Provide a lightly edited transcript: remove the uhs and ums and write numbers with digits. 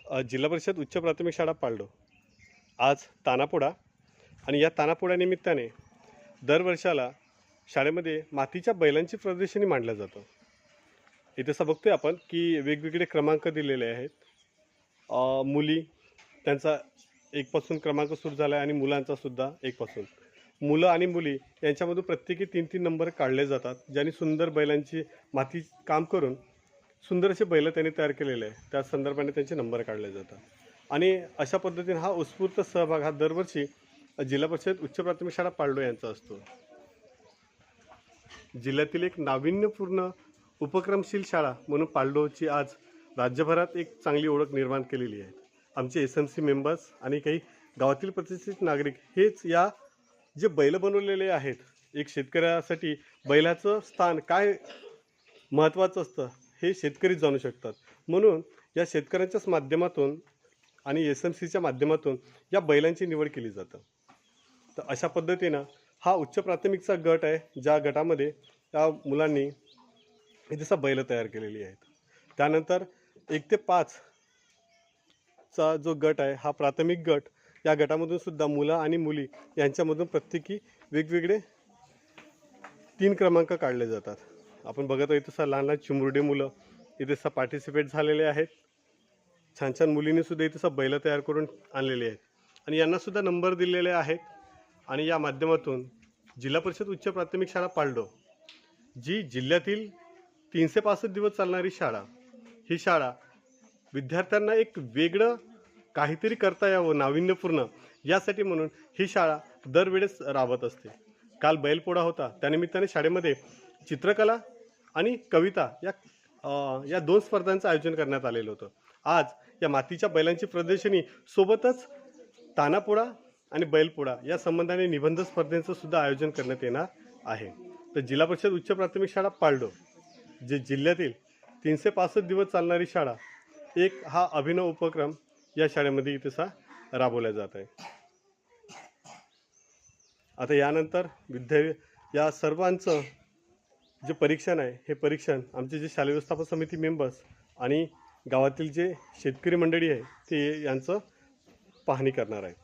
जिल्हा परिषद उच्च प्राथमिक शाळा पाल्डो आज तानापोडा आणि या तानापोडा निमित्ताने दरवर्षाला शाळेमध्ये मातीच्या बैलांची प्रदर्शनी मांडलं जातं। इथे बघतोय आपण की वेगवेगळे क्रमांक दिलेले आहेत। मुली त्यांचा 1 पासून क्रमांक सुरू झाला आहे आणि मुलांचा सुद्धा 1 पासून। मुलं आणि मुली यांच्यामधून प्रत्येकी 3-3 नंबर काढले जातात, ज्यांनी सुंदर बैलांची माती काम करून सुंदर असे बैल त्यांनी तयार केलेले आहे। त्या संदर्भाने त्यांचे नंबर काढले जातात आणि अशा पद्धतीने हा उत्स्फूर्त सहभाग हा दरवर्षी जिल्हा परिषद उच्च प्राथमिक शाळा पाल्डो यांचा असतो। जिल्ह्यातील एक नाविन्यपूर्ण उपक्रमशील शाळा म्हणून पाल्डोची आज राज्यभरात एक चांगली ओळख निर्माण केलेली आहे। आमचे SMC मेंबर्स आणि काही गावातील प्रतिष्ठित नागरिक हेच या जे बैल बनवलेले आहेत, एक शेतकऱ्यासाठी बैलाचं स्थान काय महत्त्वाचं असतं हे शेतकरी जाणू शकतात। म्हणून या शेतकऱ्यांच्याच माध्यमातून आणि SMCच्या माध्यमातून या बैलांची निवड केली जाते। तर अशा पद्धतीनं हा उच्च प्राथमिकचा गट आहे, ज्या गटामध्ये त्या मुलांनी इथे बैल तयार केलेली आहेत। त्यानंतर 1 ते 5 चा जो गट आहे हा प्राथमिक गट, या गटामधून सुद्धा मुलं आणि मुली यांच्यामधून प्रत्येकी वेगवेगळे 3 क्रमांक काढले जातात। आपण बघत आहे तसं लहान लहान चिमुरडे मुलं इथे पार्टिसिपेट झालेले आहेत। छान छान मुलींनी सुद्धा इथे बैल तयार करून आणलेले आहेत आणि यांना सुद्धा नंबर दिलेले आहेत। आणि या माध्यमातून जिल्हा परिषद उच्च प्राथमिक शाळा पाल्डो, जी जिल्ह्यातील 365 दिवस चालणारी शाळा, ही शाळा विद्यार्थ्यांना एक वेगळं काहीतरी करता यावं नाविन्यपूर्ण, यासाठी म्हणून ही शाळा दरवेळेस राबत असते। काल बैलपोळा होता, त्यानिमित्ताने शाळेमध्ये चित्रकला आणि कविता या 2 स्पर्धांचं आयोजन करण्यात आलेलं होतं। आज या मातीच्या बैलांची प्रदर्शनी सोबतच तानापोळा आणि बैलपोळा या संबंधाने निबंध स्पर्धेचं सुद्धा आयोजन करण्यात येणार आहे। तर जिल्हा परिषद उच्च प्राथमिक शाळा पाल्डो, जे जिल्ह्यातील 365 दिवस चालणारी शाळा, एक हा अभिनव उपक्रम या शाळेमध्ये इथे राबवला जात आहे। आता यानंतर या सर्वांचं जे परीक्षण आहे, हे परीक्षण आमचे जे शालेय व्यवस्थापन समिती मेंबर्स आणि गावातील जे शेतकरी मंडळी आहे ते यांचं पाहणी करणार आहे।